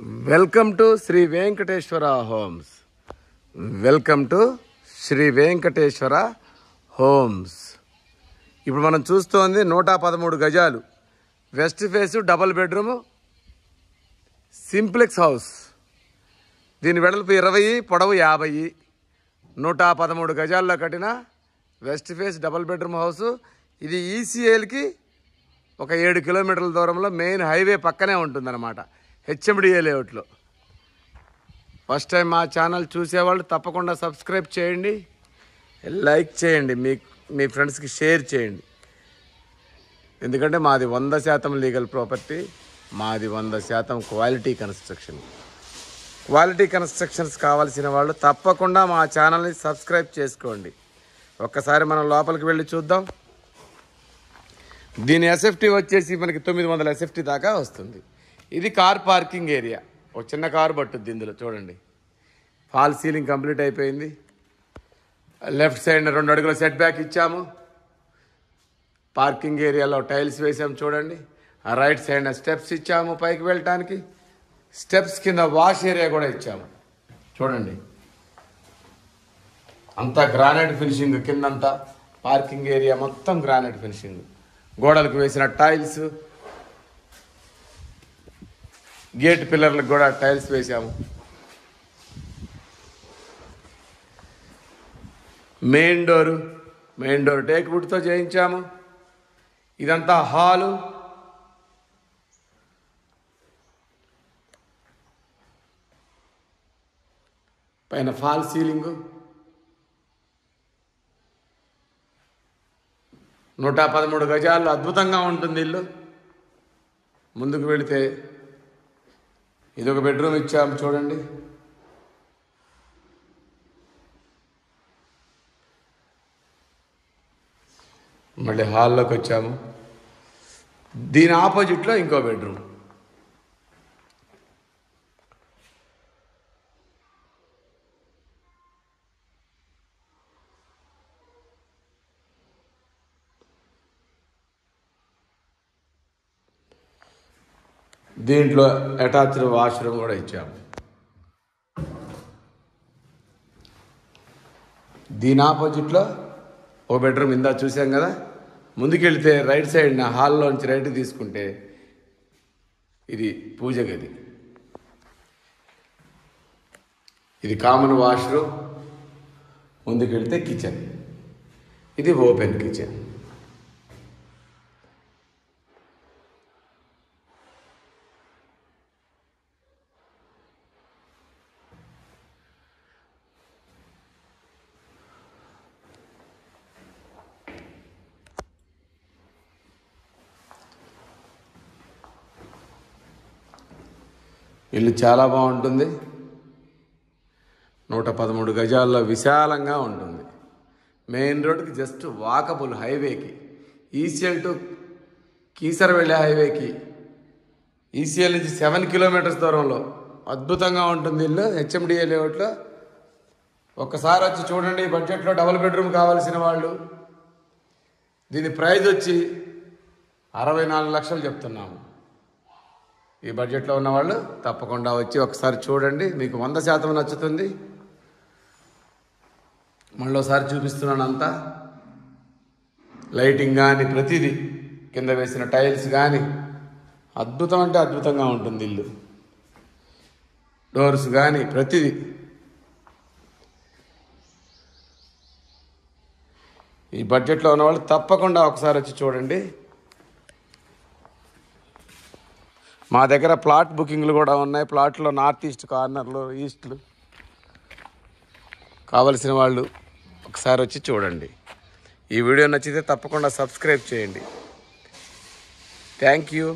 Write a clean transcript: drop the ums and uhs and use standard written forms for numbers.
Welcome to Sri Venkateswara homes. Welcome to Sri Venkateswara homes. ఇప్పుడు మనం చూస్తోంది 113 గజాలు west face double bedroom simplex house. దీని వెడల్పు 20, పొడవు 50. 113 గజాల్లో కట్టిన west face double bedroom house. ఇది ఈసీఎల్కి ఒక 7 కిలోమీటర్ల దూరంలో మెయిన్ హైవే పక్కనే ఉంటుందన్నమాట, హెచ్ఎండిఏ లేఅవుట్లో. ఫస్ట్ టైం మా ఛానల్ చూసేవాళ్ళు తప్పకుండా సబ్స్క్రైబ్ చేయండి, లైక్ చేయండి, మీ ఫ్రెండ్స్కి షేర్ చేయండి. ఎందుకంటే మాది 100% లీగల్ ప్రాపర్టీ, మాది 100% క్వాలిటీ కన్స్ట్రక్షన్. క్వాలిటీ కన్స్ట్రక్షన్స్ కావాల్సిన వాళ్ళు తప్పకుండా మా ఛానల్ని సబ్స్క్రైబ్ చేసుకోండి. ఒక్కసారి మనం లోపలికి వెళ్ళి చూద్దాం. దీని ఎస్ఎఫ్టీ వచ్చేసి మనకి 900 ఎస్ఎఫ్టీ దాకా వస్తుంది. ఇది కార్ పార్కింగ్ ఏరియా. ఒక చిన్న కారు పట్టుద్ది ఇందులో. చూడండి, ఫాల్ సీలింగ్ కంప్లీట్ అయిపోయింది. లెఫ్ట్ సైడ్ 2 అడుగుల సెట్ బ్యాక్ ఇచ్చాము. పార్కింగ్ ఏరియాలో టైల్స్ వేసాము చూడండి. ఆ రైట్ సైడ్ స్టెప్స్ ఇచ్చాము పైకి వెళ్ళటానికి. స్టెప్స్ కింద వాష్ ఏరియా కూడా ఇచ్చాము చూడండి. అంతా గ్రానైట్ ఫినిషింగ్, కిందంతా పార్కింగ్ ఏరియా మొత్తం గ్రానైట్ ఫినిషింగ్. గోడలకు వేసిన టైల్స్, గేట్ పిల్లర్లకు కూడా టైల్స్ వేసాము. మెయిన్ డోర్ టేక్ వుడ్తో చేయించాము. ఇదంతా హాలు. పైన ఫాల్ సీలింగు. 113 గజాల్లో అద్భుతంగా ఉంటుంది ఇల్లు. ముందుకు వెళితే ఇదొక బెడ్రూమ్ ఇచ్చాము చూడండి. మళ్ళీ హాల్లోకి వచ్చాము. దీని ఆపోజిట్లో ఇంకో బెడ్రూమ్. దీంట్లో అటాచ్డ్ వాష్రూమ్ కూడా ఇచ్చాము. దీని ఆపోజిట్లో ఓ బెడ్రూమ్ ఇందా చూసాం కదా. ముందుకెళ్తే రైట్ సైడ్ హాల్లోంచి రైట్ తీసుకుంటే ఇది పూజ గది. ఇది కామన్ వాష్రూమ్. ముందుకెళ్తే కిచెన్. ఇది ఓపెన్ కిచెన్. ఇల్లు చాలా బాగుంటుంది. 113 గజాల్లో విశాలంగా ఉంటుంది. మెయిన్ రోడ్కి జస్ట్ వాకబుల్ హైవేకి, ఈసీఎల్ టు కీసర వెళ్ళే హైవేకి, ఈసీఎల్ నుంచి 7 కిలోమీటర్స్ దూరంలో అద్భుతంగా ఉంటుంది ఇల్లు, హెచ్ఎండిఏ లేఅవుట్లో. ఒక్కసారి వచ్చి చూడండి. బడ్జెట్లో డబుల్ బెడ్రూమ్ కావాల్సిన వాళ్ళు. దీని ప్రైస్ వచ్చి 64 లక్షలు చెప్తున్నాము. ఈ బడ్జెట్లో ఉన్నవాళ్ళు తప్పకుండా వచ్చి ఒకసారి చూడండి, మీకు 100% నచ్చుతుంది. మళ్ళీసారి చూపిస్తున్నాను. అంతా లైటింగ్ కానీ ప్రతిదీ, కింద వేసిన టైల్స్ కానీ అద్భుతం అంటే అద్భుతంగా ఉంటుంది ఇల్లు. డోర్స్ కానీ ప్రతిదీ. ఈ బడ్జెట్లో ఉన్నవాళ్ళు తప్పకుండా ఒకసారి వచ్చి చూడండి. మా దగ్గర ప్లాట్ బుకింగ్లు కూడా ఉన్నాయి. ప్లాట్లో నార్త్ ఈస్ట్ కార్నర్లు, ఈస్ట్లు కావలసిన వాళ్ళు ఒకసారి వచ్చి చూడండి. ఈ వీడియో నచ్చితే తప్పకుండా సబ్స్క్రైబ్ చేయండి. Thank you.